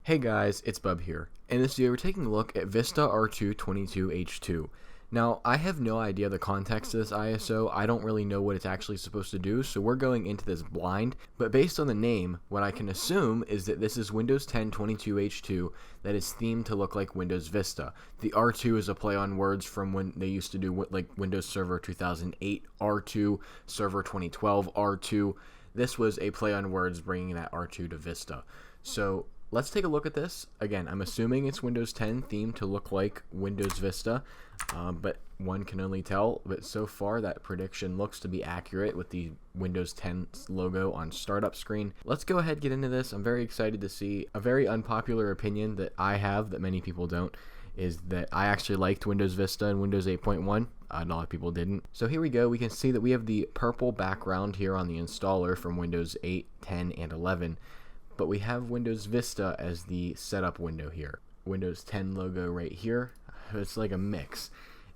Hey guys, it's Bub here. In this video, we're taking a look at Vista R2 22H2. Now, I have no idea the context of this ISO. I don't really know what it's actually supposed to do, so we're going into this blind. But based on the name, what I can assume is that this is Windows 10 22H2 that is themed to look like Windows Vista. The R2 is a play on words from when they used to do like Windows Server 2008 R2, Server 2012 R2. This was a play on words bringing that R2 to Vista. So let's take a look at this. Again, I'm assuming it's Windows 10 themed to look like Windows Vista, but one can only tell. But so far, that prediction looks to be accurate with the Windows 10 logo on startup screen. Let's go ahead and get into this. I'm very excited to see. A very unpopular opinion that I have that many people don't is that I actually liked Windows Vista and Windows 8.1. A lot of people didn't. So here we go. We can see that we have the purple background here on the installer from Windows 8, 10, and 11. But we have Windows Vista as the setup window here. Windows 10 logo right here. It's like a mix.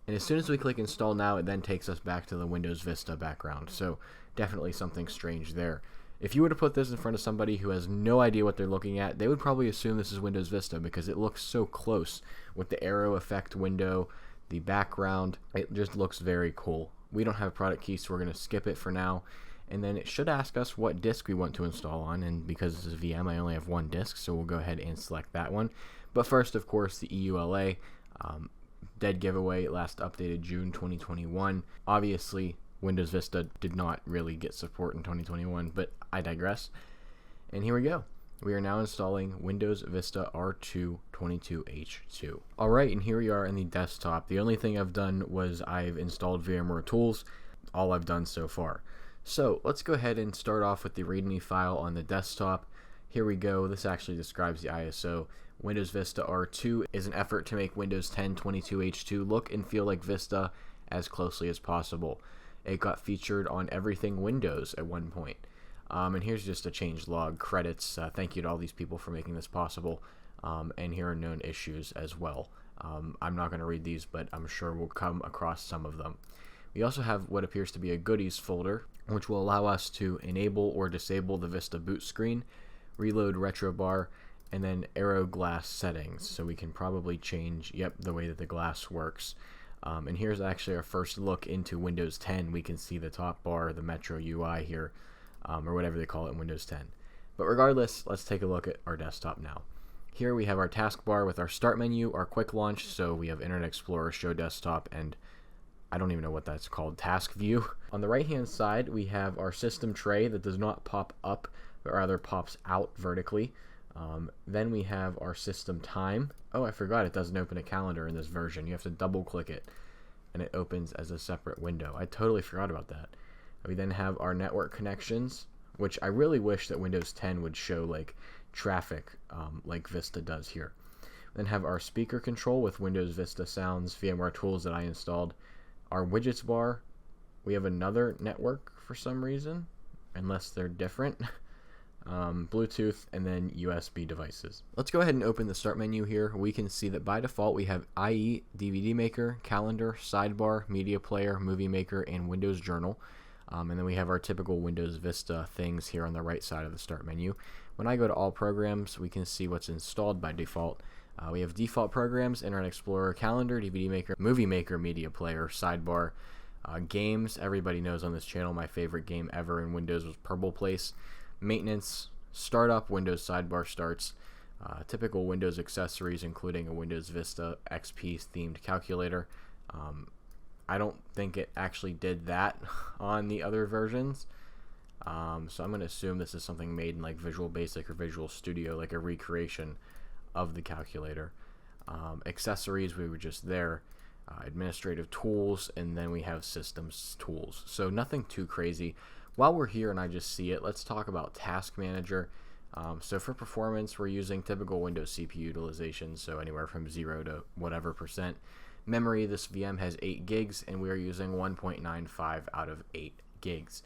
And as soon as we click install now, it then takes us back to the Windows Vista background. So definitely something strange there. If you were to put this in front of somebody who has no idea what they're looking at, they would probably assume this is Windows Vista because it looks so close with the arrow effect window, the background. It just looks very cool. We don't have a product key, so we're going to skip it for now. And then it should ask us what disk we want to install on, and because this is VM, I only have one disk, so we'll go ahead and select that one. But first, of course, the EULA, dead giveaway, last updated June 2021. Obviously, Windows Vista did not really get support in 2021, but I digress. And here we go. We are now installing Windows Vista R2 22H2. Alright, and here we are in the desktop. The only thing I've done was I've installed VMware Tools, all I've done so far. So let's go ahead and start off with the README file on the desktop. Here we go. This actually describes the ISO. Windows Vista R2 is an effort to make Windows 10 22H2 look and feel like Vista as closely as possible. It got featured on everything Windows at one point. And here's just a change log. Credits. Thank you to all these people for making this possible. And here are known issues as well. I'm not going to read these, but I'm sure we'll come across some of them. We also have what appears to be a goodies folder, which will allow us to enable or disable the Vista boot screen, reload retrobar, and then aero glass settings. So we can probably change, the way that the glass works. And here's actually our first look into Windows 10. We can see the top bar, the Metro UI here, or whatever they call it in Windows 10. But regardless, let's take a look at our desktop now. Here we have our taskbar with our start menu, our quick launch. So we have Internet Explorer, Show Desktop, and I don't even know what that's called, task view. On the right hand side, we have our system tray that does not pop up, but rather pops out vertically. Then we have our system time. Oh, I forgot it doesn't open a calendar in this version. You have to double click it and it opens as a separate window. I totally forgot about that. We then have our network connections, which I really wish that Windows 10 would show like traffic like Vista does here. Then have our speaker control with Windows Vista Sounds, VMware Tools that I installed. Our widgets bar, we have another network for some reason, unless they're different. Bluetooth, and then USB devices. Let's go ahead and open the start menu here. We can see that by default we have IE, DVD Maker, Calendar, Sidebar, Media Player, Movie Maker, and Windows Journal. And then we have our typical Windows Vista things here on the right side of the start menu. When I go to all programs, we can see what's installed by default. We have default programs, Internet Explorer, Calendar, DVD Maker, Movie Maker, Media Player, Sidebar. Games, everybody knows on this channel my favorite game ever in Windows was Purple Place. Maintenance, Startup, Windows Sidebar starts. Typical Windows accessories including a Windows Vista XP themed calculator. I don't think it actually did that on the other versions. So I'm going to assume this is something made in like Visual Basic or Visual Studio, like a recreation of the calculator. Accessories, we were just there. Administrative tools, and then we have systems tools. So nothing too crazy. While we're here and I just see it, let's talk about Task Manager. So for performance, we're using typical Windows CPU utilization, so anywhere from 0 to whatever percent. Memory, this VM has 8 gigs, and we are using 1.95 out of 8 gigs.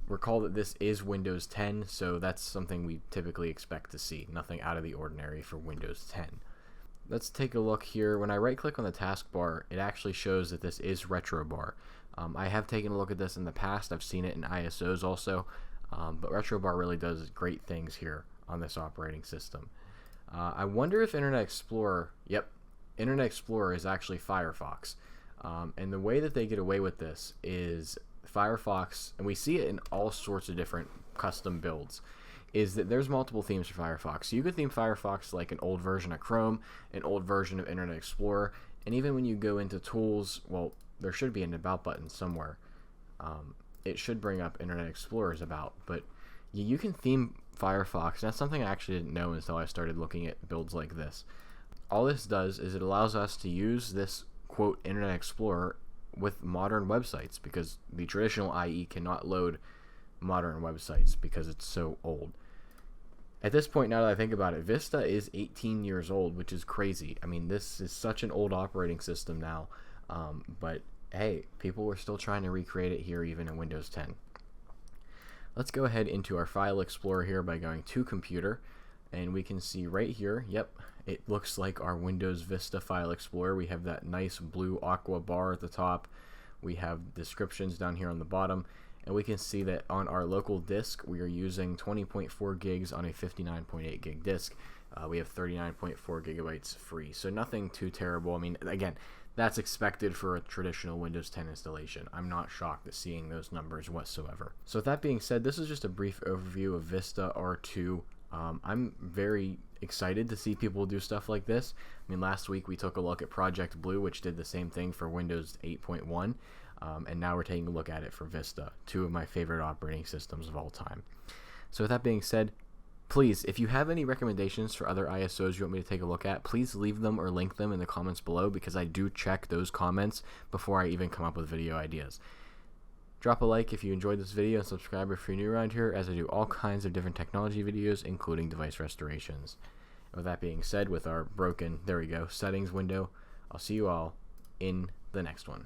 Recall that this is Windows 10, so that's something we typically expect to see. Nothing out of the ordinary for Windows 10. Let's take a look here. When I right click on the taskbar, it actually shows that this is retrobar. I have taken a look at this in the past. I've seen it in ISOs also, but retrobar really does great things here on this operating system. I wonder if Internet Explorer, yep, Internet Explorer is actually Firefox. And the way that they get away with this is Firefox, and we see it in all sorts of different custom builds, is that there's multiple themes for Firefox. So you could theme Firefox like an old version of Chrome, an old version of Internet Explorer, and even when you go into tools, well, there should be an about button somewhere. It should bring up Internet Explorer's about, but you can theme Firefox. That's something I actually didn't know until I started looking at builds like this. All this does is it allows us to use this, quote, Internet Explorer with modern websites, because the traditional IE cannot load modern websites because it's so old. At this point, now that I think about it, Vista is 18 years old, which is crazy. I mean, this is such an old operating system now, but hey, people were still trying to recreate it here even in Windows 10. Let's go ahead into our File Explorer here by going to Computer, and we can see right here, yep, it looks like our Windows Vista File Explorer. We have that nice blue aqua bar at the top. We have descriptions down here on the bottom, and we can see that on our local disk, we are using 20.4 gigs on a 59.8 gig disk. We have 39.4 gigabytes free, so nothing too terrible. I mean, again, that's expected for a traditional Windows 10 installation. I'm not shocked at seeing those numbers whatsoever. So with that being said, this is just a brief overview of Vista R2. I'm very excited to see people do stuff like this. I mean, last week we took a look at Project Blue, which did the same thing for Windows 8.1, and now we're taking a look at it for Vista, two of my favorite operating systems of all time. So with that being said, please, if you have any recommendations for other ISOs you want me to take a look at, please leave them or link them in the comments below, because I do check those comments before I even come up with video ideas. Drop a like if you enjoyed this video, and subscribe if you're new around here, as I do all kinds of different technology videos, including device restorations. And with that being said, with our broken, there we go, settings window, I'll see you all in the next one.